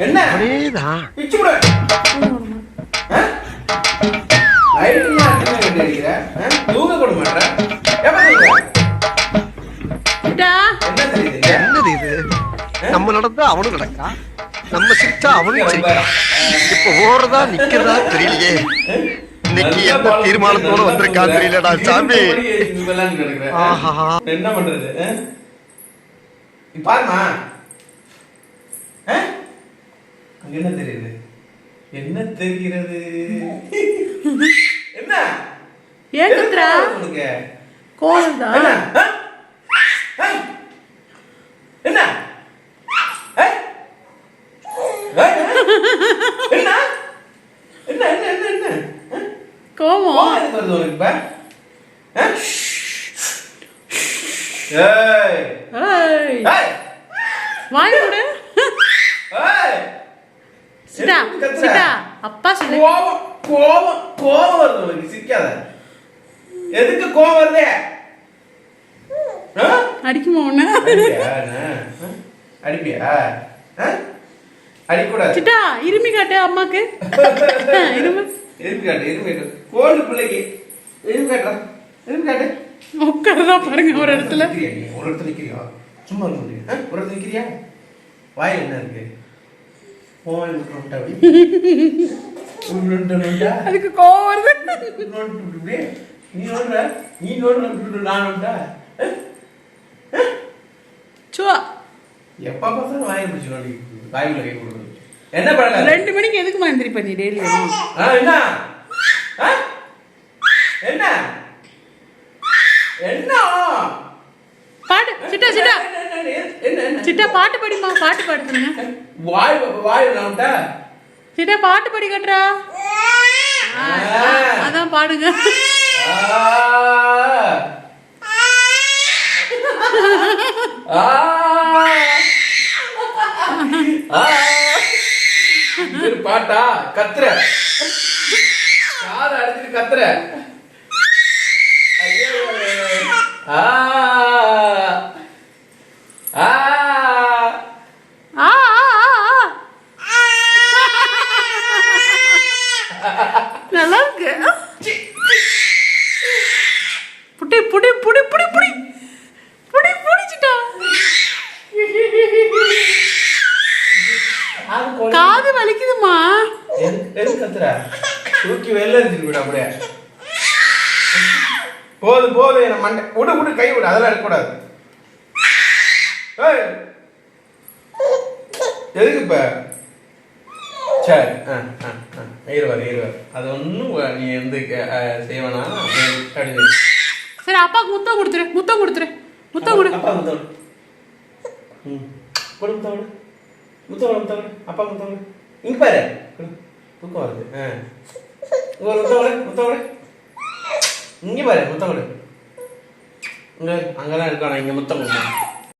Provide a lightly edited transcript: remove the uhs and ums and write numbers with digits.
என்ன அதேதான் பிச்சு விடு. தூங்க கூட மாட்டேன். என்னது இது? நம்ம நடந்தா அவனும் நடக்கா, நம்ம சிரிச்சா அவனும் சிரிக்கா. இப்ப ஓடுறதா நிக்கிறதா தெரியலையே. இன்னைக்கு எந்த தீர்மானத்தோட வந்திருக்கா தெரியலடா சாமி. என்ன பண்றது பாருமா. என்ன தெரியுது? என்ன தெரிகிறது? என்ன ஏக்குத்ரா கோல்தா என்ன என்ன என்ன என்ன என்ன கோவம் வருது உனக்கு இப்ப? ஏய் ஏய் ஏய் வாய் மூடு. ஏய் சிட்டா சிட்டா அப்பா சொல்லு. கோவம் கோவம் கோவம் வருது உனக்கு. சிக்காத. எதுக்கு கோவம் வருது? அடிக்குமா உன்ன? அடிப்பியா? அடிக்கூடாது. சிட்டா இருமி காட்டு அம்மாக்கு. இருமி இருமி காட்டு. இருமி காட்டு. கோல்டு பிள்ளைக்கு இருமி காட்டுறா. இருமி காட்டு. உட்காருதா பாருங்க ஒரு இடத்துல. ஒரு இடத்துல நிக்கிறியா? சும்மா இருக்க முடியும். ஒரு இடத்துல நிக்கிறியா? வாய் என்ன இருக்கு? அதுக்கு கோவம் வருது. நீ நோடுற, நீ நோடுற, நான் நோட்டா? சுவா எப்ப பார்த்தாலும் வாயை பிடிச்சு நோண்டி வாயுல கை கொடுக்குறது. என்ன பண்ணல? 2 மணிக்கு எதுக்குமா எந்திரிப்ப நீ டெய்லி? என்ன என்ன என்ன பாட்டு சிட்டா சிட்டா சிட்டா பாட்டு படிமா. பாட்டு பாடுறீங்க. வாய் வாய் நோட்டா? சிட்டா பாட்டு படி கட்டுறா. அதான் பாடுங்க. பாட்டா கத்துற காதை அடிச்சுட்டு கத்துற. நல்லா இருக்கு. புடி புடி புடி புடி புடி புடி புடிச்சிட்டா. காது வலிக்குதுமா. எது கத்துற? தூக்கி வெளில எடுத்துட்டு விட அப்படியே. போதும் போதும். என்ன மண்டை விடு விடு, கை விடு. அதெல்லாம் எடுக்கக்கூடாது. எதுக்கு இப்ப? சரி இருவாரு இருவாரு. அது ஒன்றும் நீ வந்து செய்வனா? சரி அப்பாவுக்கு முத்தம் கொடுத்துரு. முத்தம் கொடுத்துரு. முத்தம் கொடு. அப்பா முத்தம் கொடு. முத்தம் கொடு. முத்தம் கொடு. முத்தம் கொடு. அப்பா முத்தம் கொடு. இங்க பாரு தூக்கம் வருது. முத்தம் கொடு. முத்தம் கொடு. இங்க பாரு முத்தம் கொடு. இங்க அங்கெல்லாம் இருக்கானா? இங்க முத்தம் கொடுமா.